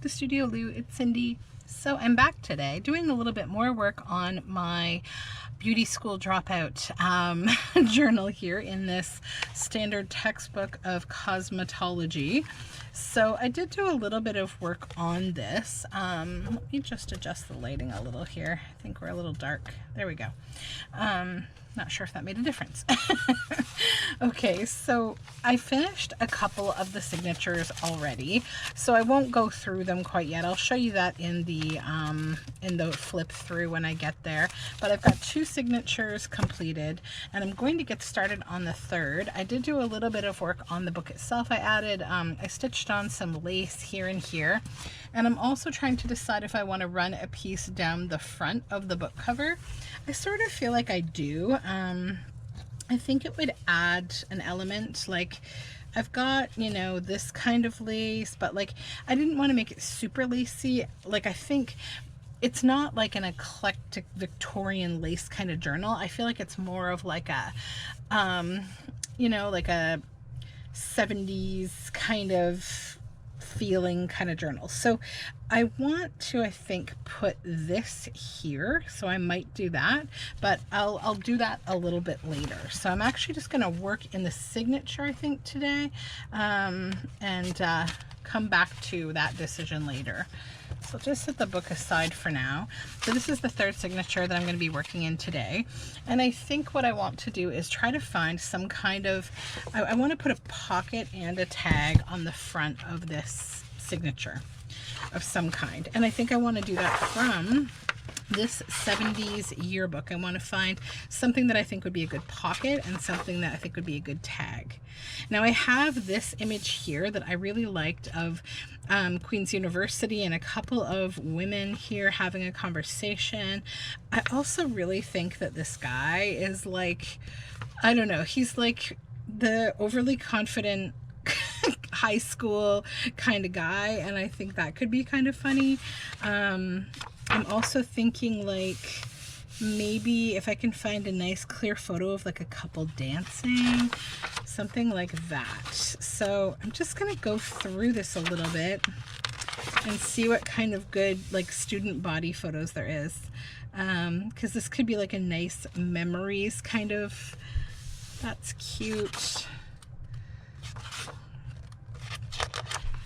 to Studioloo. It's Cindy. So I'm back today doing a little bit more work on my Beauty School Dropout journal here in this standard textbook of cosmetology. So I did do a little bit of work on this. Let me just adjust the lighting a little here. I think we're a little dark. There we go. Not sure if that made a difference. Okay, so I finished a couple of the signatures already, so I won't go through them quite yet. I'll show you that in the flip through when I get there. But I've got 2 signatures completed, and I'm going to get started on the 3rd. I did do a little bit of work on the book itself. I stitched on some lace here and here, and I'm also trying to decide if I want to run a piece down the front of the book cover. I sort of feel like I do. I think it would add an element. Like, I've got, you know, this kind of lace, but like I didn't want to make it super lacy. Like, I think it's not like an eclectic Victorian lace kind of journal. I feel like it's more of like a you know, like a 70s kind of feeling kind of journal. So I want to, I think, put this here, so I might do that, but I'll do that a little bit later. So I'm actually just going to work in the signature, I think, today, and come back to that decision later. So just set the book aside for now. So this is the 3rd signature that I'm going to be working in today. And I think what I want to do is try to find some kind of, I want to put a pocket and a tag on the front of this signature of some kind. And I think I want to do that from this 70s yearbook. I want to find something that I think would be a good pocket and something that I think would be a good tag. Now I have this image here that I really liked of Queen's University and a couple of women here having a conversation. I also really think that this guy is like, I don't know, he's like the overly confident high school kind of guy, and I think that could be kind of funny. I'm also thinking like maybe if I can find a nice clear photo of like a couple dancing, something like that. So I'm just gonna go through this a little bit and see what kind of good like student body photos there is, because this could be like a nice memories kind of. That's cute.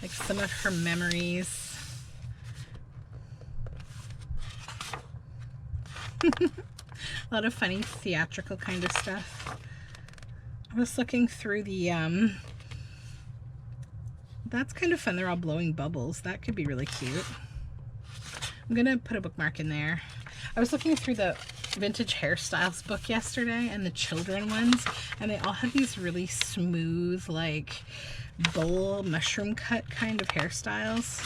Like some of her memories. A lot of funny theatrical kind of stuff. I was looking through the that's kind of fun. They're all blowing bubbles. That could be really cute. I'm gonna put a bookmark in there. I was looking through the vintage hairstyles book yesterday and the children ones, and they all have these really smooth, like bowl mushroom cut kind of hairstyles.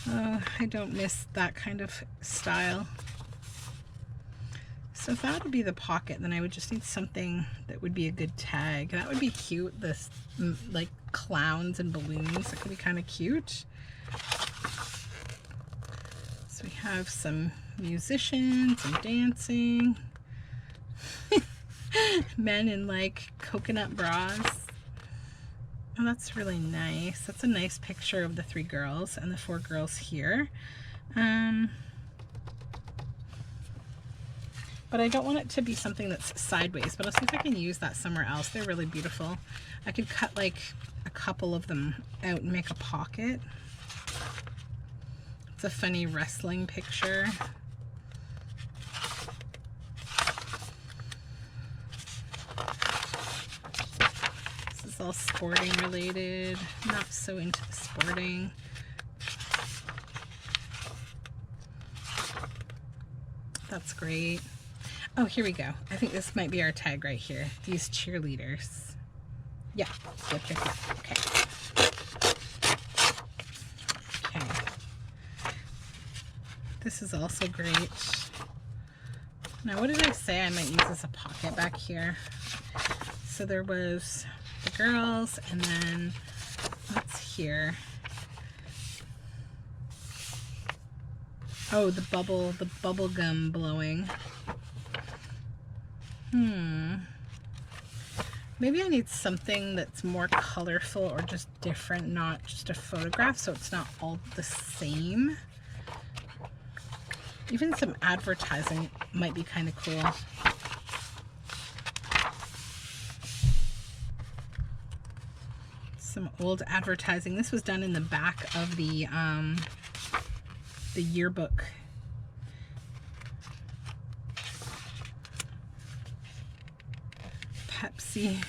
Oh, I don't miss that kind of style. So if that would be the pocket, then I would just need something that would be a good tag. That would be cute. This like clowns and balloons. That could be kind of cute. So we have some musicians and dancing. Men in like coconut bras. Oh, that's really nice. That's a nice picture of the 3 girls and the 4 girls here. But I don't want it to be something that's sideways, but I'll see if I can use that somewhere else. They're really beautiful. I could cut like a couple of them out and make a pocket. It's a funny wrestling picture. This is all sporting related. Not so into the sporting. That's great. Oh, here we go. I think this might be our tag right here. These cheerleaders. Yeah. Yep. Okay. Okay. This is also great. Now, what did I say I might use as a pocket back here? So there was the girls, and then what's here? Oh, the bubble gum blowing. Maybe I need something that's more colorful or just different, not just a photograph, so it's not all the same. Even some advertising might be kind of cool. Some old advertising. This was done in the back of the yearbook. Pepsi.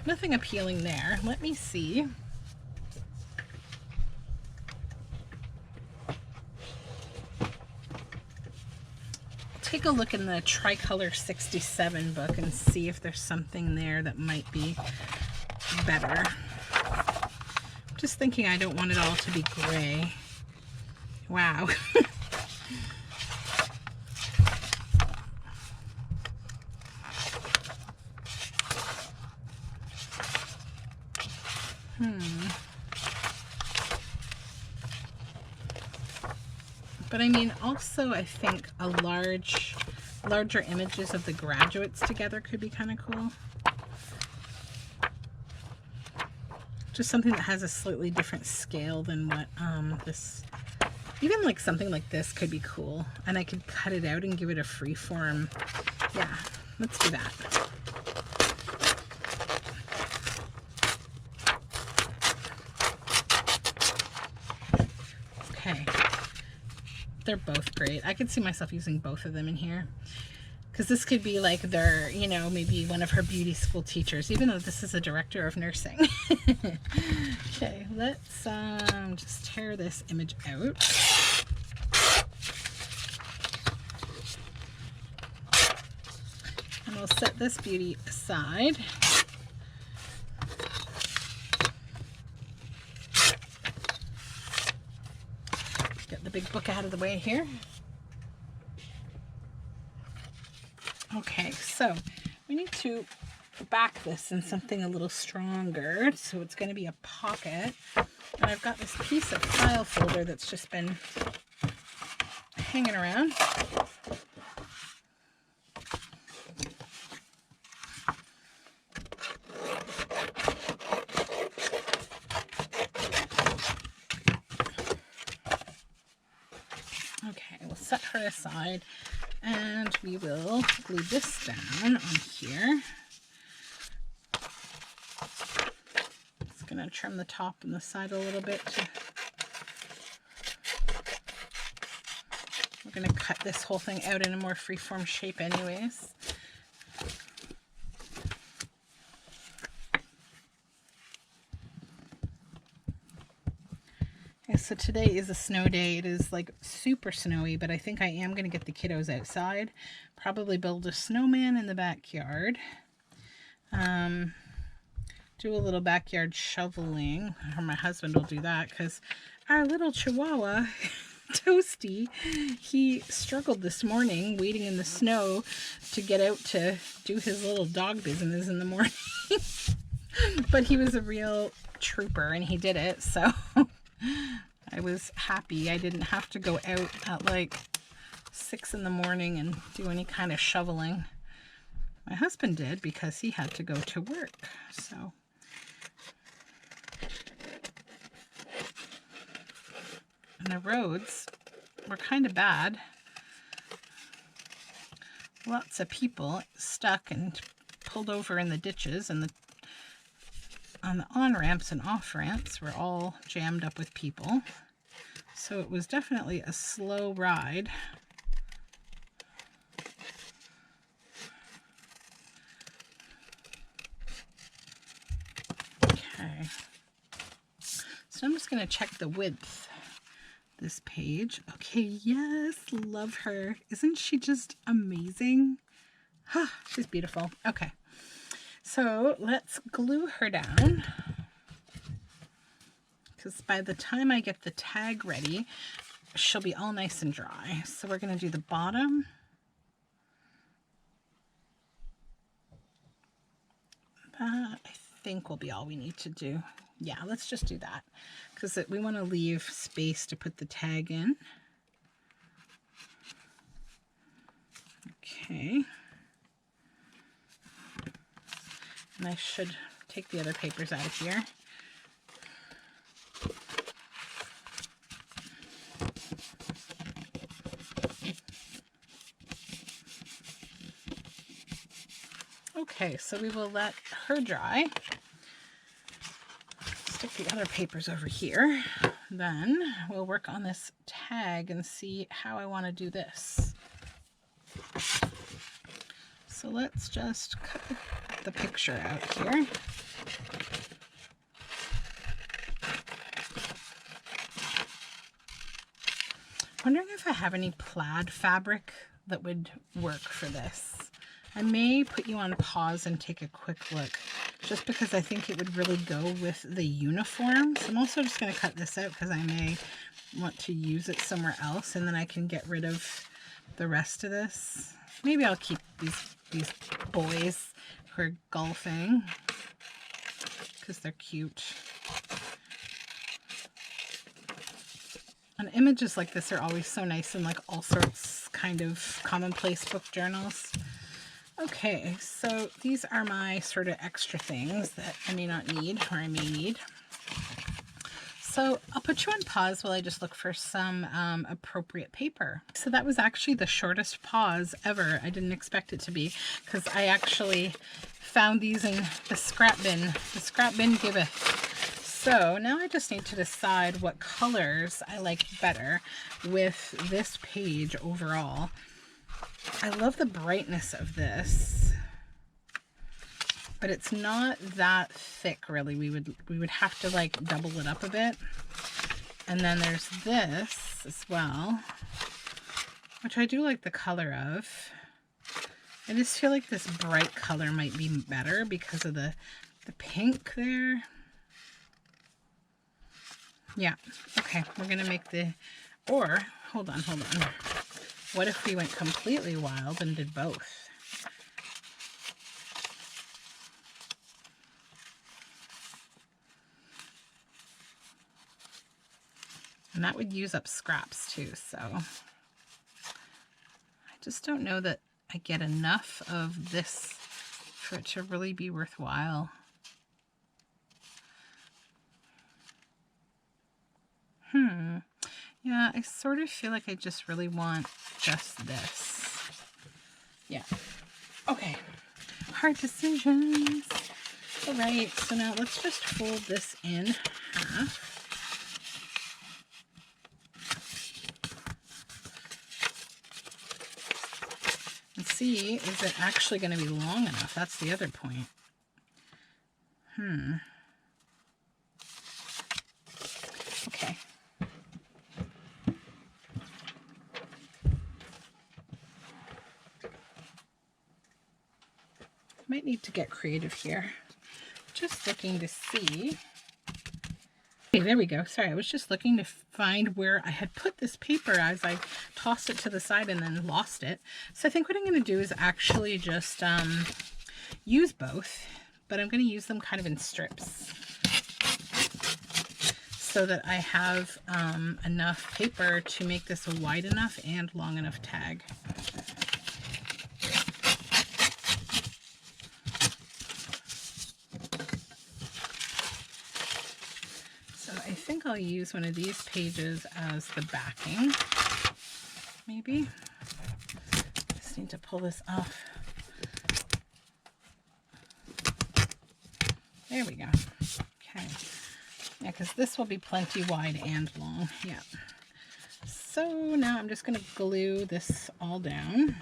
Nothing appealing there. Let me see. Take a look in the Tricolor 67 book and see if there's something there that might be better. Just thinking I don't want it all to be gray. Wow. But I mean, also I think a larger images of the graduates together could be kind of cool. Just something that has a slightly different scale than what this, even like something like this could be cool. And I could cut it out and give it a free form. Yeah, let's do that. Okay. They're both great. I could see myself using both of them in here. Because this could be like their, you know, maybe one of her beauty school teachers, even though this is a director of nursing. Okay, let's just tear this image out. And we'll set this beauty aside. Get the big book out of the way here. Okay, so we need to back this in something a little stronger. So it's going to be a pocket. And I've got this piece of file folder that's just been hanging around. Okay, we'll set her aside. And we will glue this down on here. Just going to trim the top and the side a little bit. We're going to cut this whole thing out in a more freeform shape anyways. So today is a snow day. It is like super snowy, but I think I am going to get the kiddos outside. Probably build a snowman in the backyard. Do a little backyard shoveling, or my husband will do that because our little chihuahua, Toasty, he struggled this morning waiting in the snow to get out to do his little dog business in the morning. But he was a real trooper and he did it, so I was happy I didn't have to go out at like 6 in the morning and do any kind of shoveling. My husband did because he had to go to work. So and the roads were kind of bad. Lots of people stuck and pulled over in the ditches, and on the on-ramps and off-ramps were all jammed up with people. So it was definitely a slow ride. Okay. So I'm just going to check the width this page. Okay, yes, love her. Isn't she just amazing? She's beautiful. Okay. So let's glue her down, because by the time I get the tag ready, she'll be all nice and dry. So we're going to do the bottom. That I think will be all we need to do. Yeah, let's just do that because we want to leave space to put the tag in. Okay. And I should take the other papers out of here. Okay, so we will let her dry. Stick the other papers over here. Then we'll work on this tag and see how I want to do this. So let's just cut the picture out here. Wondering if I have any plaid fabric that would work for this. I may put you on pause and take a quick look, just because I think it would really go with the uniform. So I'm also just going to cut this out because I may want to use it somewhere else, and then I can get rid of the rest of this. Maybe I'll keep these boys who are golfing because they're cute. And images like this are always so nice in like all sorts kind of commonplace book journals. Okay, so these are my sort of extra things that I may not need or I may need. So I'll put you on pause while I just look for some appropriate paper. So that was actually the shortest pause ever. I didn't expect it to be because I actually found these in the scrap bin. The scrap bin giveth. So now I just need to decide what colors I like better with this page overall. I love the brightness of this, but it's not that thick really. We would have to like double it up a bit. And then there's this as well, which I do like the color of. I just feel like this bright color might be better because of the pink there. Yeah, okay, we're gonna make the, or hold on. What if we went completely wild and did both? And that would use up scraps too, so I just don't know that I get enough of this for it to really be worthwhile. Yeah, I sort of feel like I just really want just this. Yeah. Okay. Hard decisions. All right, so now let's just fold this in half. And see, is it actually going to be long enough? That's the other point. Okay. Might need to get creative here. Just looking to see. Okay, there we go. Sorry, I was just looking to find where I had put this paper as I tossed it to the side and then lost it. So I think what I'm going to do is actually just use both, but I'm going to use them kind of in strips so that I have enough paper to make this a wide enough and long enough tag. I think I'll use one of these pages as the backing, maybe. Just need to pull this off. There we go. Okay. Yeah, because this will be plenty wide and long. Yeah. So now I'm just going to glue this all down.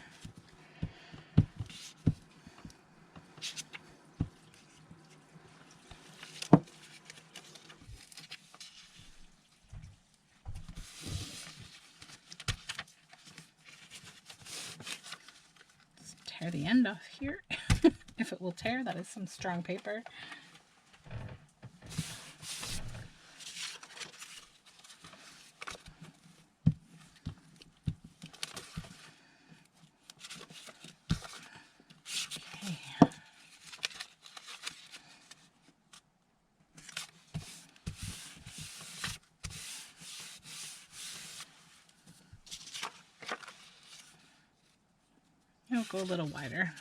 Tear the end off here. If it will tear, that is some strong paper. Okay. go a little wider.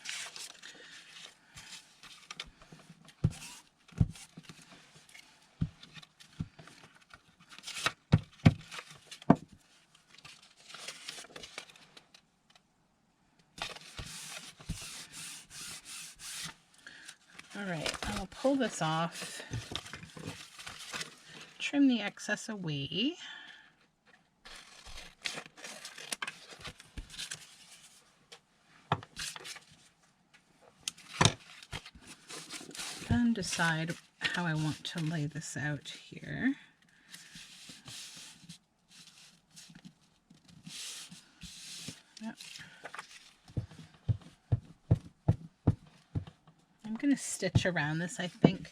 All right, I'll pull this off, trim the excess away. Then decide how I want to lay this out here. Yep. I'm going to stitch around this, I think.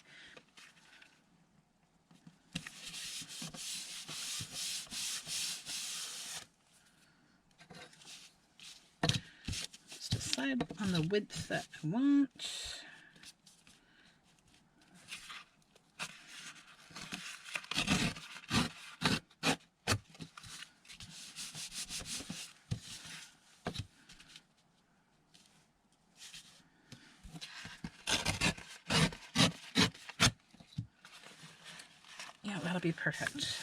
Just decide on the width that I want. Yeah, that'll be perfect.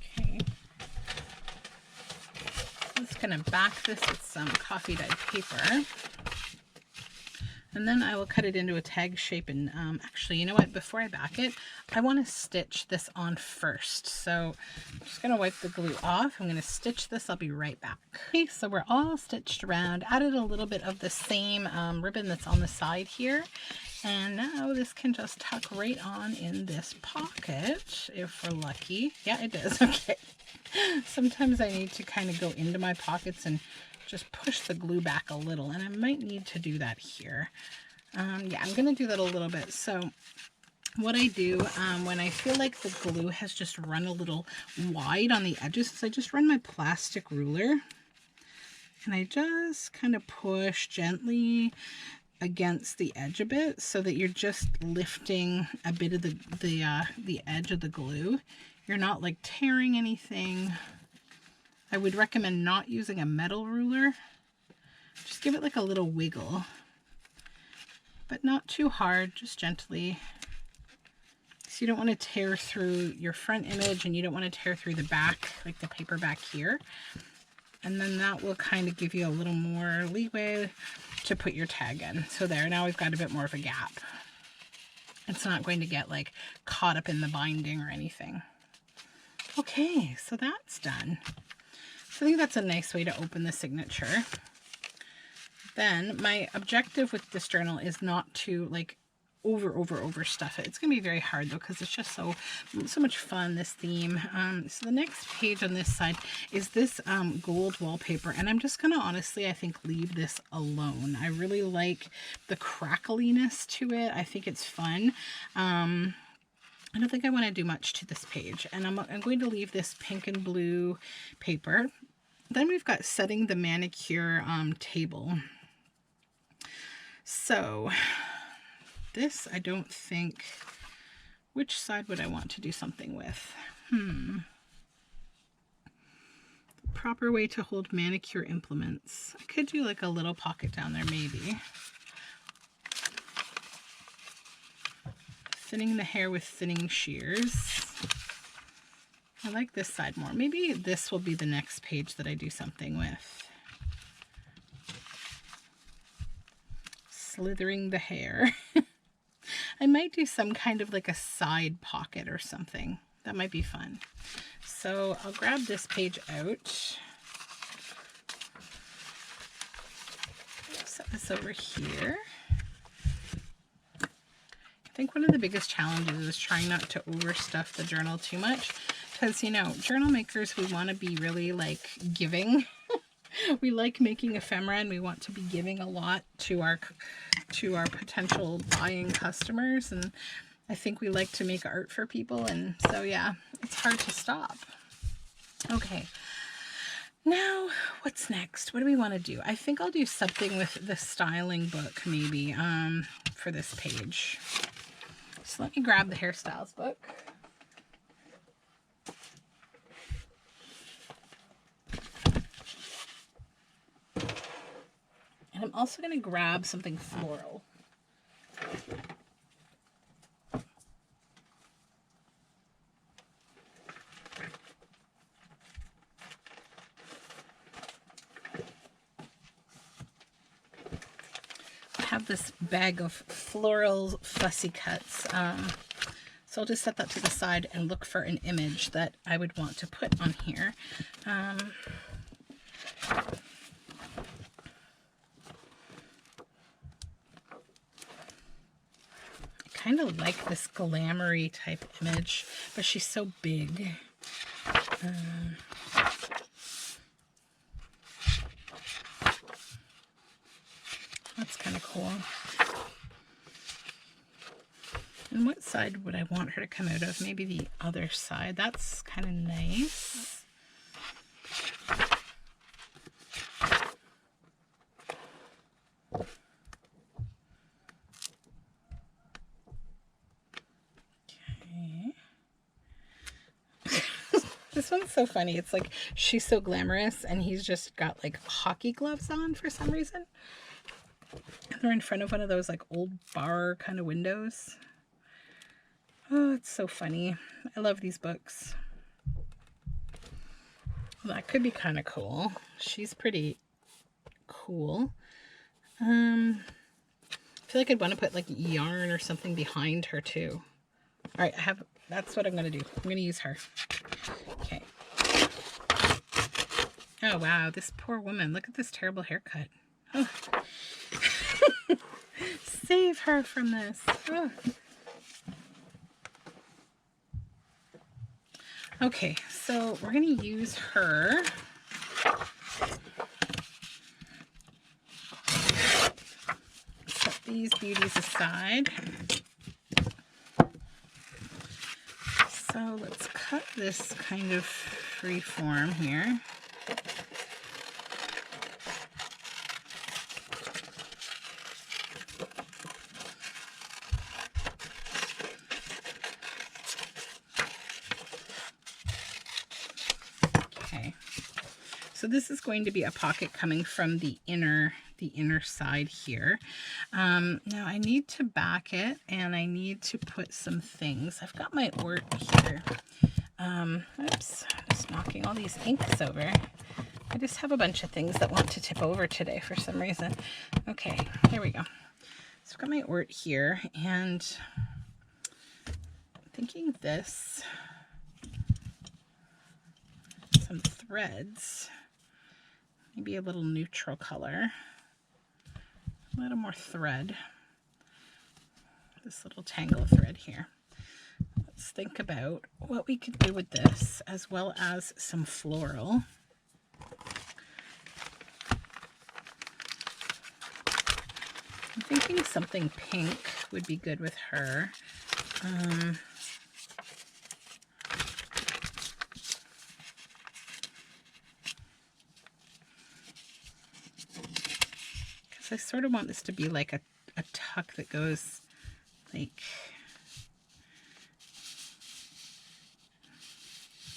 Okay. I'm just going to back this with some coffee dyed paper. And then I will cut it into a tag shape. And actually, you know what? Before I back it, I want to stitch this on first. So I'm just going to wipe the glue off. I'm going to stitch this. I'll be right back. Okay, so we're all stitched around. Added a little bit of the same ribbon that's on the side here. And now this can just tuck right on in this pocket if we're lucky. Yeah, it does. Okay. Sometimes I need to kind of go into my pockets and just push the glue back a little, and I might need to do that here. Yeah, I'm going to do that a little bit. So what I do when I feel like the glue has just run a little wide on the edges is I just run my plastic ruler and I just kind of push gently against the edge a bit so that you're just lifting a bit of the edge of the glue. You're not like tearing anything. I would recommend not using a metal ruler. Just give it like a little wiggle, but not too hard, just gently. So you don't want to tear through your front image and you don't want to tear through the back, like the paper back here. And then that will kind of give you a little more leeway to put your tag in. So there, now we've got a bit more of a gap. It's not going to get like caught up in the binding or anything. Okay, so that's done. So I think that's a nice way to open the signature. Then my objective with this journal is not to like over stuff it. It's gonna be very hard though because it's just so much fun, this theme. So the next page on this side is this gold wallpaper, and I'm just gonna honestly I think leave this alone. I really like the crackliness to it. I think it's fun. I don't think I want to do much to this page, and I'm going to leave this pink and blue paper. Then we've got setting the manicure table. So this, I don't think, which side would I want to do something with? The proper way to hold manicure implements. I could do like a little pocket down there maybe. Thinning the hair with thinning shears. I like this side more. Maybe this will be the next page that I do something with. Slithering the hair. I might do some kind of like a side pocket or something. That might be fun. So I'll grab this page out. Set this over here. I think one of the biggest challenges is trying not to overstuff the journal too much, because, you know, journal makers, we want to be really like giving. We like making ephemera and we want to be giving a lot to our potential buying customers, and I think we like to make art for people, and so yeah, it's hard to stop. Okay, now what's next? What do we want to do? I think I'll do something with the styling book maybe for this page. So let me grab the hairstyles book. And I'm also going to grab something floral. I have this bag of floral fussy cuts. So I'll just set that to the side and look for an image that I would want to put on here. Kind of like this glamoury type image, but she's so big. That's kind of cool. And what side would I want her to come out of? Maybe the other side. That's kind of nice. This one's so funny. It's like she's so glamorous and he's just got like hockey gloves on for some reason. And they're in front of one of those like old bar kind of windows. Oh, it's so funny. I love these books. Well, that could be kind of cool. She's pretty cool. I feel like I'd want to put like yarn or something behind her too. All right, that's what I'm going to do. I'm going to use her. Okay. Oh, wow. This poor woman. Look at this terrible haircut. Oh. Save her from this. Oh. Okay, so we're going to use her. Set these beauties aside. So let's cut this kind of free form here. Okay, so this is going to be a pocket coming from the inner side here. Now I need to back it and I need to put some things. I've got my ort here. Oops, just knocking all these inks over. I just have a bunch of things that want to tip over today for some reason. Okay, there we go. So I've got my ort here and I'm thinking this, some threads, maybe a little neutral color. A little more thread. This little tangle of thread here. Let's think about what we could do with this, as well as some floral. I'm thinking something pink would be good with her. I sort of want this to be like a tuck that goes like,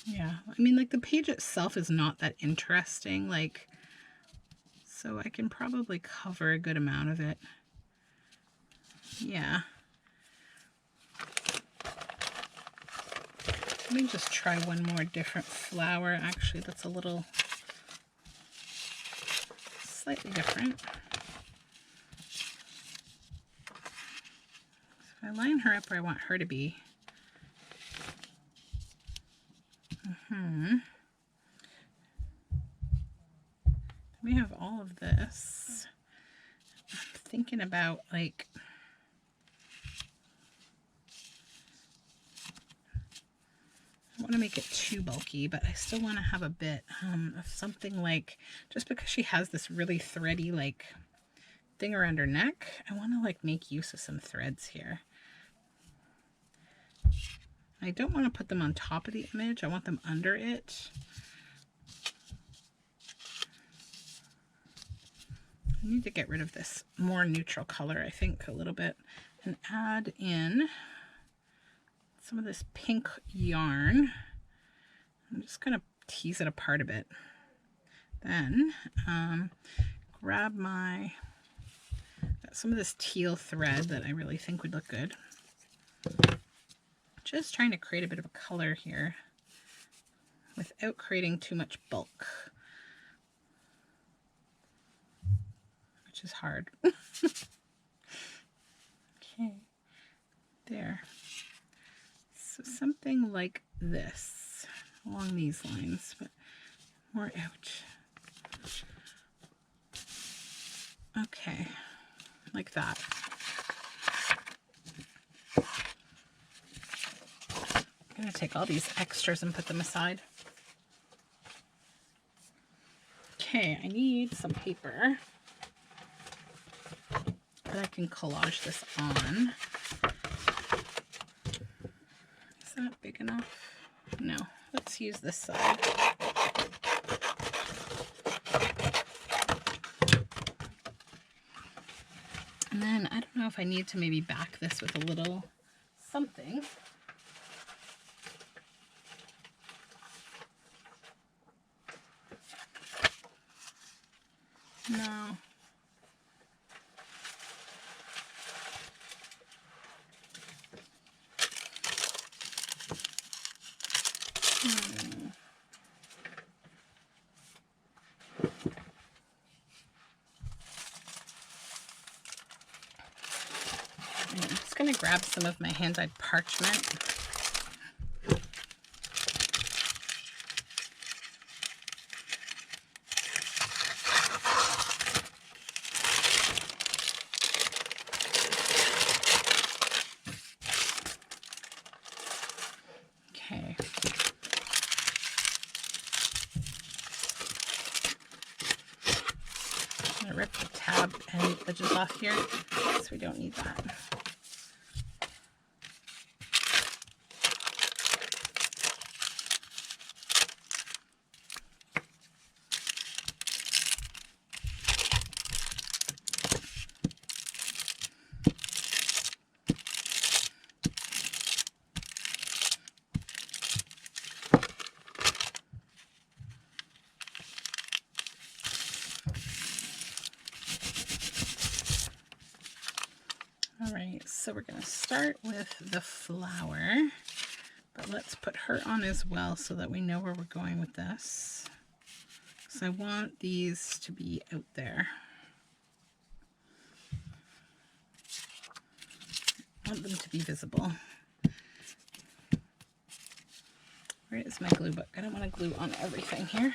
yeah, I mean, like the page itself is not that interesting, like, so I can probably cover a good amount of it. Yeah. Let me just try one more different flower. Actually, that's a little slightly different. So I line her up where I want her to be. We have all of this. I'm thinking about like, I want to make it too bulky, but I still want to have a bit of something like, just because she has this really thready like thing around her neck, I want to like make use of some threads here. I don't want to put them on top of the image. I want them under it. I need to get rid of this more neutral color, I think, a little bit, and add in some of this pink yarn. I'm just going to tease it apart a bit. Then grab got some of this teal thread that I really think would look good. Just trying to create a bit of a color here without creating too much bulk, which is hard. Okay, there. So something like this, along these lines, but more out. Okay, like that. I'm going to take all these extras and put them aside. Okay, I need some paper that I can collage this on. Is that big enough? No, let's use this side. And then I don't know if I need to maybe back this with a little something. No. I'm just going to grab some of my hand-dyed parchment. Okay. I'm going to rip the tab and edges off here, so we don't need that. Alright, so we're going to start with the flower, but let's put her on as well so that we know where we're going with this. So I want these to be out there. I want them to be visible. Where is my glue book? I don't want to glue on everything here.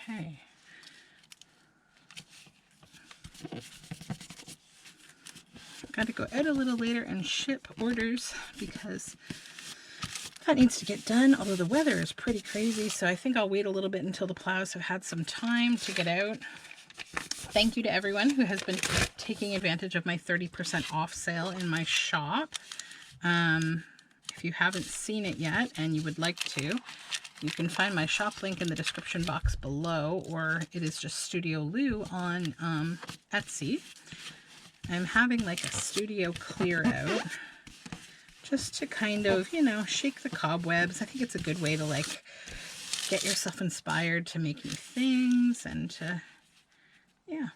Okay. Got to go out a little later and ship orders because that needs to get done, although the weather is pretty crazy, so I think I'll wait a little bit until the plows have had some time to get out. Thank you to everyone who has been taking advantage of my 30% off sale in my shop. If you haven't seen it yet and you would like to, you can find my shop link in the description box below, or it is just Studioloo on Etsy. I'm having like a studio clear out, just to kind of, you know, shake the cobwebs. I think it's a good way to like get yourself inspired to make new things and to, yeah,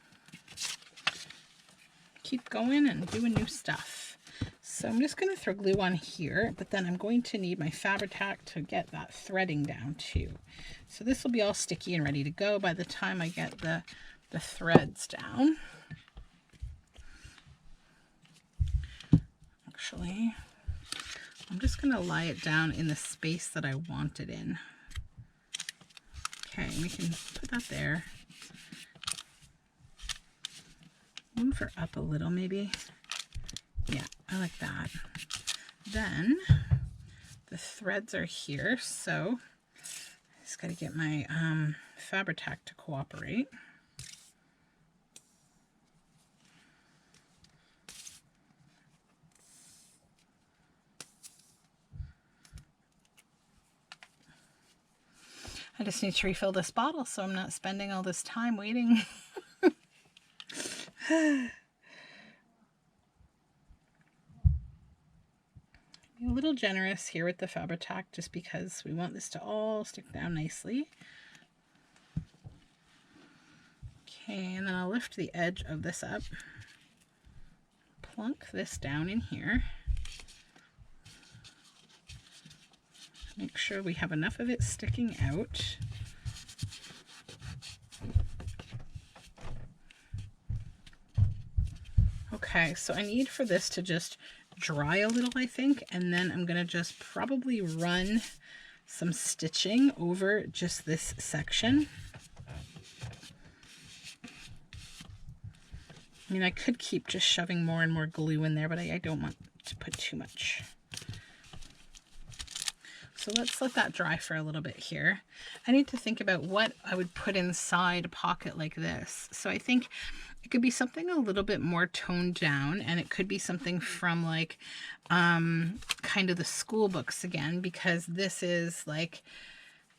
keep going and doing new stuff. So I'm just going to throw glue on here, but then I'm going to need my Fabri-Tac to get that threading down too. So this will be all sticky and ready to go by the time I get the threads down. Actually, I'm just going to lie it down in the space that I want it in. Okay, we can put that there. Move her up a little maybe. Yeah, I like that. Then the threads are here, so I just got to get my Fabri-Tac to cooperate. I just need to refill this bottle so I'm not spending all this time waiting. A little generous here with the Fabri-Tac just because we want this to all stick down nicely. Okay, and then I'll lift the edge of this up, plunk this down in here. Make sure we have enough of it sticking out. Okay, so I need for this to just dry a little, I think, and then I'm gonna just probably run some stitching over just this section. I mean, I could keep just shoving more and more glue in there, but I don't want to put too much. So let's let that dry for a little bit here. I need to think about what I would put inside a pocket like this. So I think it could be something a little bit more toned down, and it could be something from like kind of the school books again, because this is like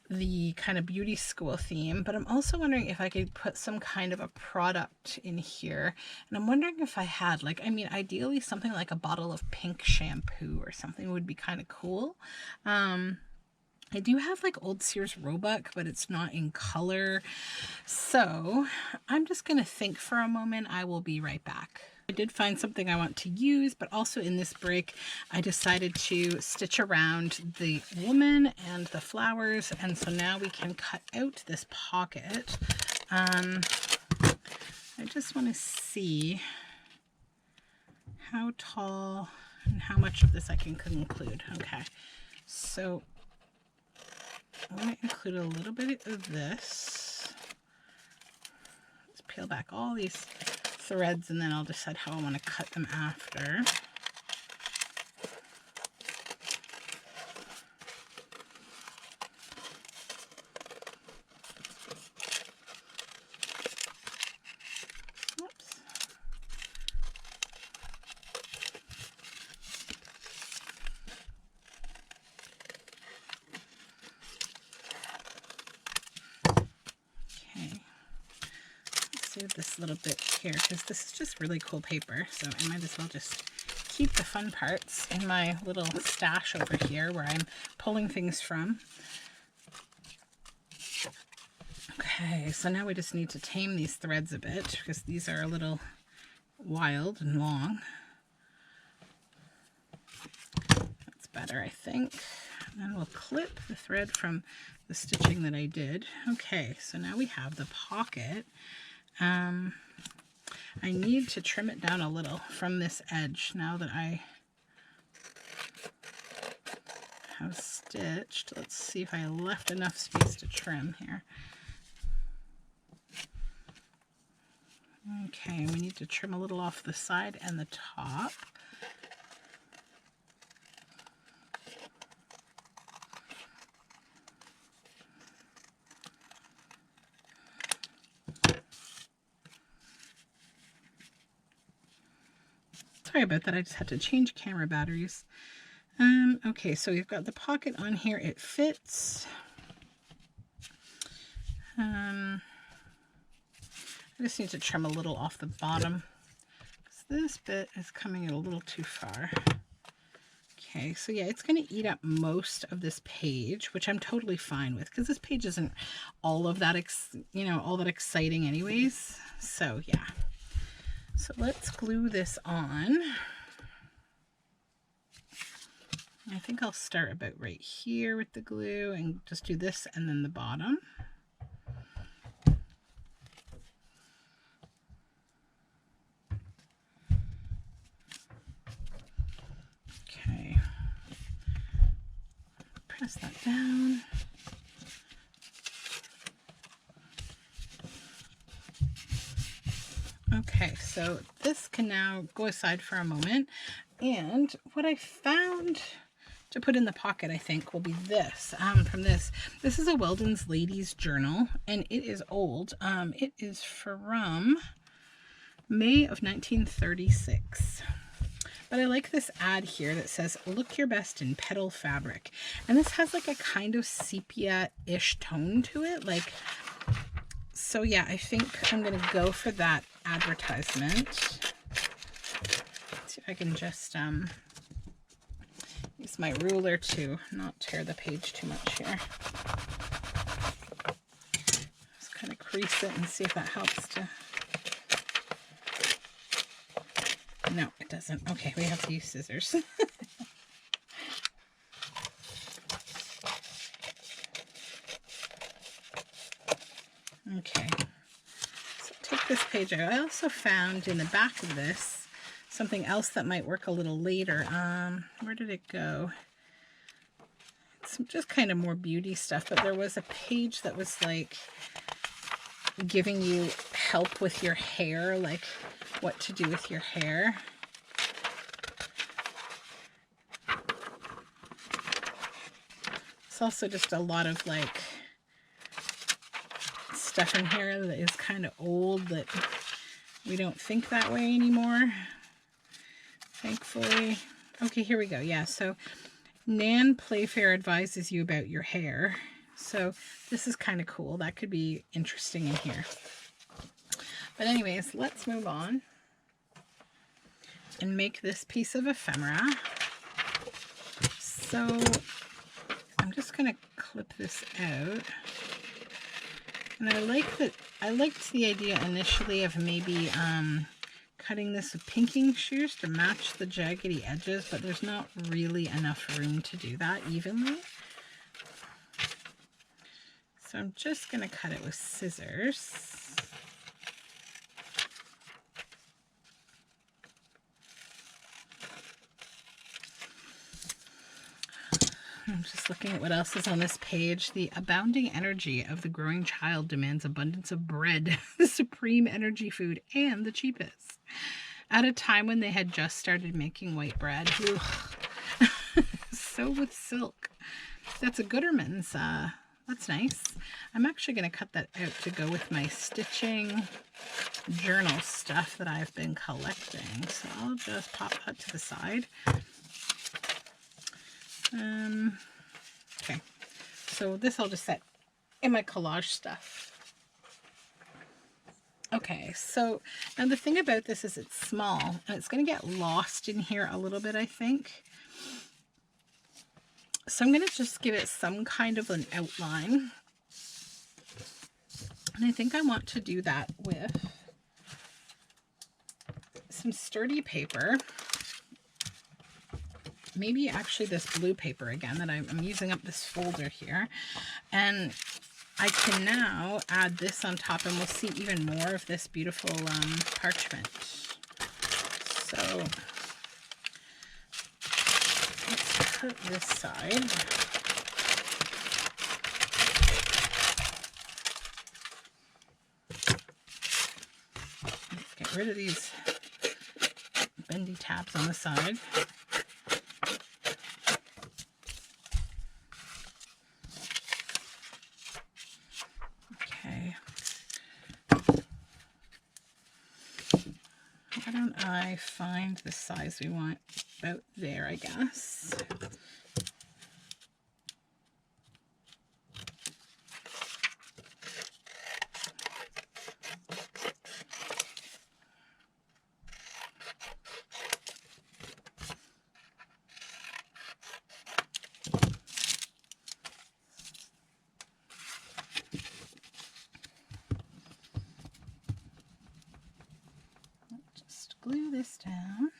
the kind of beauty school theme. But I'm also wondering if I could put some kind of a product in here, and I'm wondering if I had, like, I mean, ideally something like a bottle of pink shampoo or something would be kind of cool. I do have like old Sears Roebuck, but it's not in color, so I'm just gonna think for a moment. I will be right back. I did find something I want to use, but also in this break I decided to stitch around the woman and the flowers, and so now we can cut out this pocket. I just want to see how tall and how much of this I can include. Okay, so I'm going to include a little bit of this. Let's peel back all these threads and then I'll decide how I want to cut them after. Oops. Save this little bit here because this is just really cool paper, so I might as well just keep the fun parts in my little stash over here where I'm pulling things from. Okay, so now we just need to tame these threads a bit because these are a little wild and long. That's better, I think. And then we'll clip the thread from the stitching that I did. Okay, so now we have the pocket. I need to trim it down a little from this edge now that I have stitched. Let's see if I left enough space to trim here. Okay, we need to trim a little off the side and the top. Sorry about that, I just had to change camera batteries. Okay, so we've got the pocket on here, it fits. I just need to trim a little off the bottom because this bit is coming in a little too far. Okay, so yeah, it's going to eat up most of this page, which I'm totally fine with because this page isn't all of that, all that exciting anyways. So yeah. So let's glue this on. I think I'll start about right here with the glue and just do this and then the bottom. Okay. Press that down. Okay, so this can now go aside for a moment, and what I found to put in the pocket, I think, will be this, from this. This is a Weldon's Ladies Journal, and it is old. It is from May of 1936. But I like this ad here that says, look your best in petal fabric. And this has like a kind of sepia-ish tone to it. Like, so yeah, I think I'm going to go for that advertisement. Let's see if I can just use my ruler to not tear the page too much here. Just kind of crease it and see if that helps to... No, it doesn't. Okay, we have to use scissors. Okay, so take this page out. I also found in the back of this something else that might work a little later. Where did it go? It's just kind of more beauty stuff, but there was a page that was like giving you help with your hair, like what to do with your hair. It's also just a lot of like stuff in here that is kind of old, that we don't think that way anymore, thankfully. Okay, here we go. Yeah, so Nan Playfair advises you about your hair. So this is kind of cool. That could be interesting in here. But anyways, let's move on and make this piece of ephemera. So I'm just going to clip this out. And I liked the idea initially of maybe cutting this with pinking shears to match the jaggedy edges, but there's not really enough room to do that evenly. So I'm just going to cut it with scissors. I'm just looking at what else is on this page. The abounding energy of the growing child demands abundance of bread, the supreme energy food, and the cheapest. At a time when they had just started making white bread. So with silk. That's a Gooderman's. That's nice. I'm actually going to cut that out to go with my stitching journal stuff that I've been collecting. So I'll just pop that to the side. Okay, so this I'll just set in my collage stuff. Okay, so now the thing about this is it's small and it's going to get lost in here a little bit, I think. So I'm going to just give it some kind of an outline. And I think I want to do that with some sturdy paper. Maybe actually this blue paper again that I'm using up this folder here. And I can now add this on top and we'll see even more of this beautiful parchment. So let's put this side. Let's get rid of these bendy tabs on the side. Why don't I find the size we want? About there, I guess. Glue this down.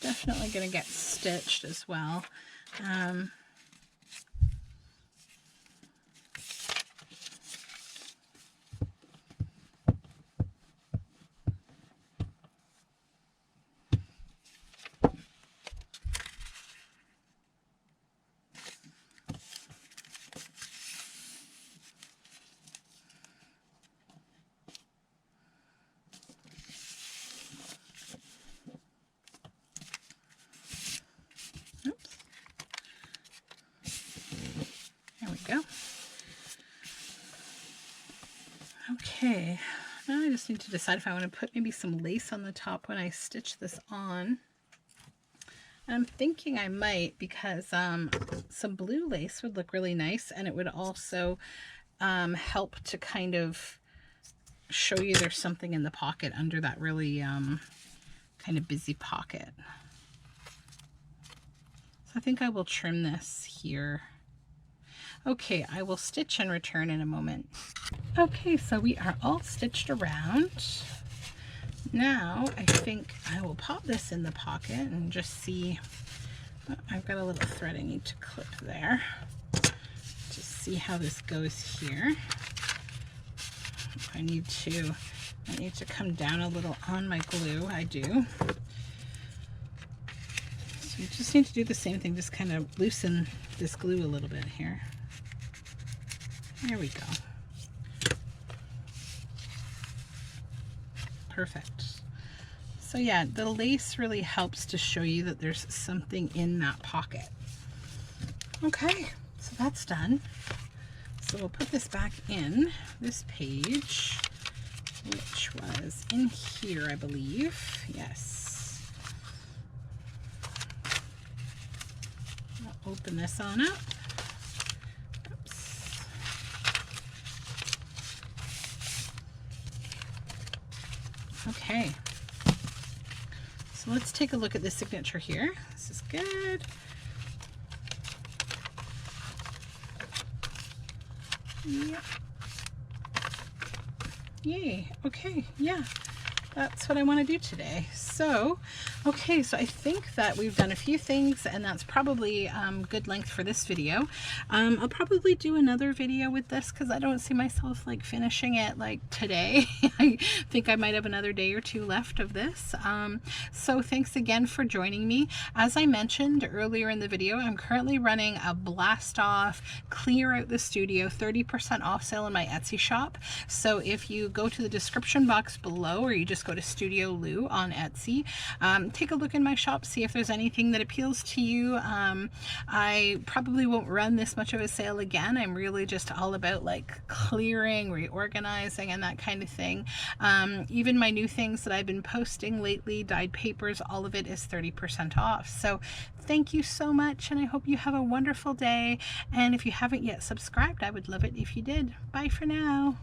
definitely going to get stitched as well. Go. Okay, now I just need to decide if I want to put maybe some lace on the top when I stitch this on. And I'm thinking I might, because some blue lace would look really nice, and it would also help to kind of show you there's something in the pocket under that really kind of busy pocket. So I think I will trim this here. Okay, I will stitch and return in a moment. Okay, so we are all stitched around. Now I think I will pop this in the pocket and just see. Oh, I've got a little thread I need to clip there. Just see how this goes here. I need to come down a little on my glue. I do. So you just need to do the same thing, just kind of loosen this glue a little bit here. There we go. Perfect. So yeah, the lace really helps to show you that there's something in that pocket. Okay, so that's done. So we'll put this back in this page, which was in here, I believe. Yes. I'll open this on up. Okay, so let's take a look at the signature here. This is good. Yep. Yay. Okay, yeah, that's what I want to do today. So, okay, so I think that we've done a few things, and that's probably good length for this video. I'll probably do another video with this because I don't see myself like finishing it like today. I think I might have another day or two left of this. So thanks again for joining me. As I mentioned earlier in the video, I'm currently running a blast off, clear out the studio 30% off sale in my Etsy shop. So if you go to the description box below, or you just go to Studioloo on Etsy, take a look in my shop, see if there's anything that appeals to you. I probably won't run this much of a sale again. I'm really just all about like clearing, reorganizing, and that kind of thing. Even my new things that I've been posting lately, dyed papers, all of it is 30% off. So thank you so much, and I hope you have a wonderful day. And if you haven't yet subscribed, I would love it if you did. Bye for now.